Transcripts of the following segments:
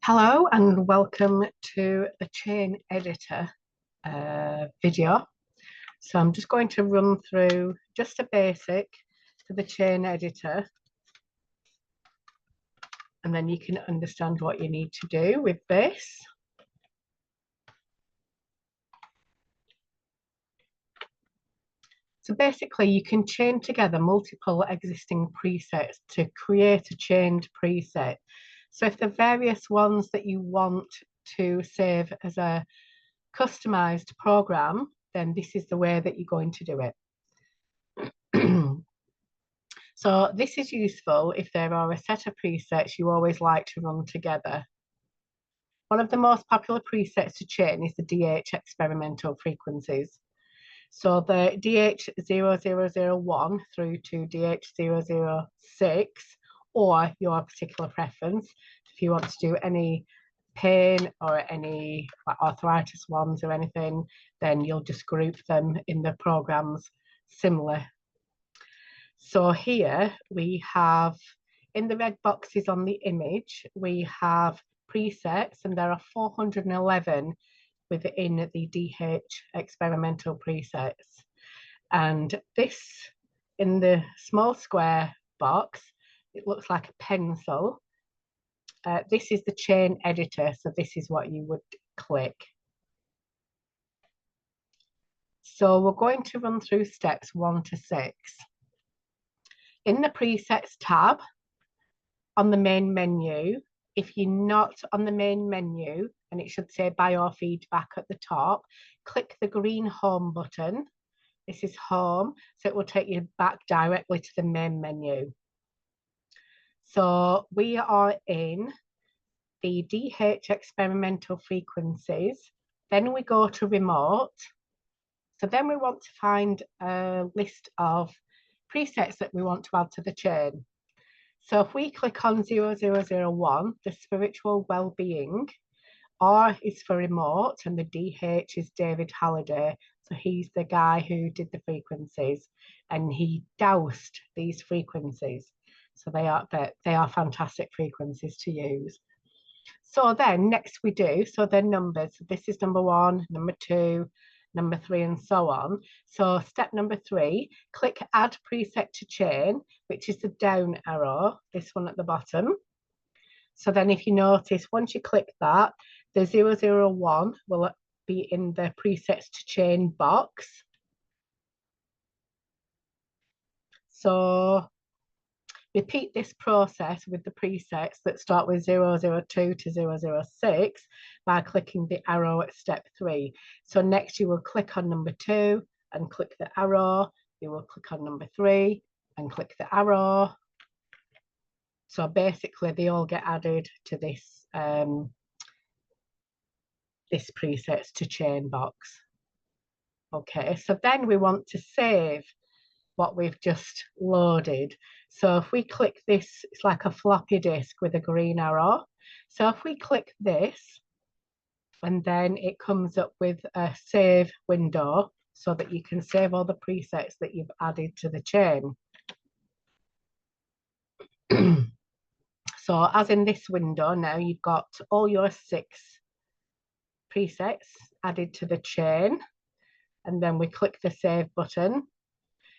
Hello and welcome to the chain editor video. So I'm just going to run through just a basic for the chain editor, and then you can understand what you need to do with this. So basically you can chain together multiple existing presets to create a chained preset. So if the various ones that you want to save as a customized program, then this is the way that you're going to do it. So this is useful if there are a set of presets you always like to run together. One of the most popular presets to chain is the DH experimental frequencies. So the DH0001 through to DH006, or your particular preference, if you want to do any pain or any arthritis ones or anything, then you'll just group them in the programs similar. So here we have, in the red boxes on the image, we have presets, and there are 411 within the DH experimental presets. And this, in the small square box, it looks like a pencil. This is the chain editor, so this is what you would click. So we're going to run through steps 1 to 6. In the presets tab on the main menu, if you're not on the main menu, and it should say biofeedback at the top, click the green home button. This is home, so it will take you back directly to the main menu. So we are in the DH experimental frequencies. Then we go to remote. So then we want to find a list of presets that we want to add to the chain. So if we click on 0001, the spiritual well-being, R is for remote, and the DH is David Halliday. So he's the guy who did the frequencies, and he doused these frequencies. So they are fantastic frequencies to use. So then next we do, so they're numbers. So this is number 1, number 2, number 3, and so on. So step number 3, click add preset to chain, which is the down arrow, this one at the bottom. So then if you notice, once you click that, the 001 will be in the presets to chain box. So repeat this process with the presets that start with 002 to 006 by clicking the arrow at step 3. So next you will click on number 2 and click the arrow. You will click on number 3 and click the arrow. So basically they all get added to this this presets to chain box. Okay, so then we want to save what we've just loaded. So if we click this, it's like a floppy disk with a green arrow. So if we click this, and then it comes up with a save window so that you can save all the presets that you've added to the chain. So as in this window now, you've got all your 6 presets added to the chain, and then we click the save button,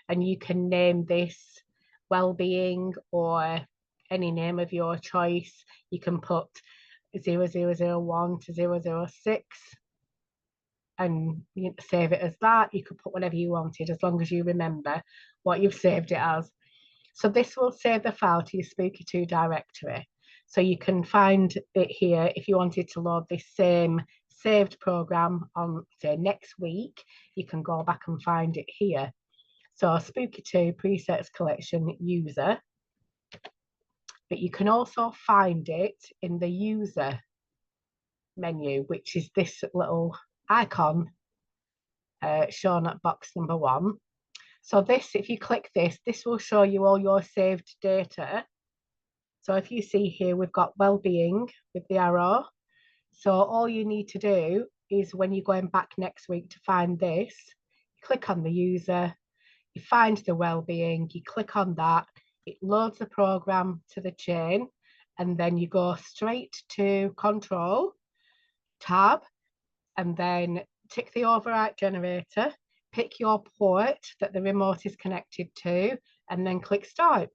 and you can name this well-being or any name of your choice. You can put 0001 to 006 and save it as that. You could put whatever you wanted as long as you remember what you've saved it as. So this will save the file to your Spooky 2 directory. So you can find it here if you wanted to load this same saved program on, say, next week. You can go back and find it here. So Spooky 2 presets collection user, but you can also find it in the user menu, which is this little icon shown at box number 1. So this, if you click this, this will show you all your saved data. So if you see here, we've got well-being with the arrow. So all you need to do is when you're going back next week to find this, click on the user, you find the well-being, you click on that, it loads the program to the chain, and then you go straight to Control, Tab, and then tick the overwrite generator, pick your port that the remote is connected to, and then click Start.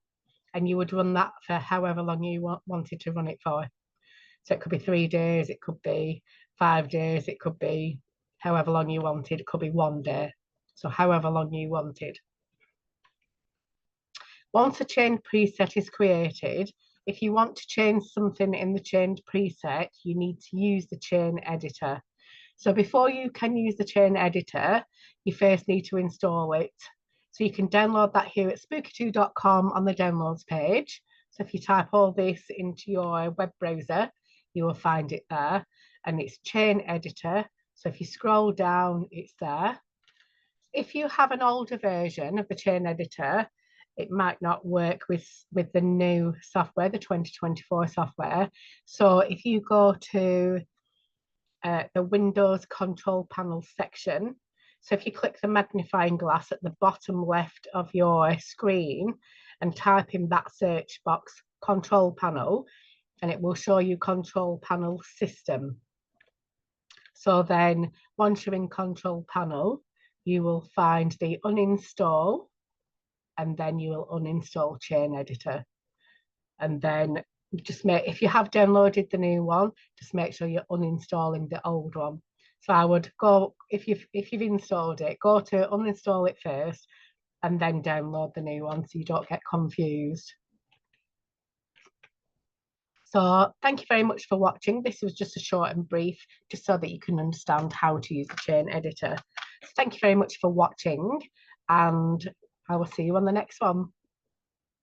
And you would run that for however long you wanted to run it for. So it could be 3 days, it could be 5 days, it could be however long you wanted, it could be 1 day. So however long you wanted. Once a chained preset is created, if you want to change something in the chained preset, you need to use the chain editor. So before you can use the chain editor, you first need to install it. So you can download that here at spooky2.com on the downloads page. So if you type all this into your web browser, you will find it there. And it's chain editor. So if you scroll down, it's there. If you have an older version of the chain editor, it might not work with the new software, the 2024 software. So if you go to the Windows control panel section, so if you click the magnifying glass at the bottom left of your screen and type in that search box, control panel, and it will show you control panel system. So then once you're in control panel, you will find the uninstall, and then you will uninstall chain editor. And then just if you have downloaded the new one, just make sure you're uninstalling the old one. So I would go, if you've installed it, go to uninstall it first and then download the new one so you don't get confused. So thank you very much for watching. This was just a short and brief, just so that you can understand how to use the chain editor. So thank you very much for watching, and I will see you on the next one.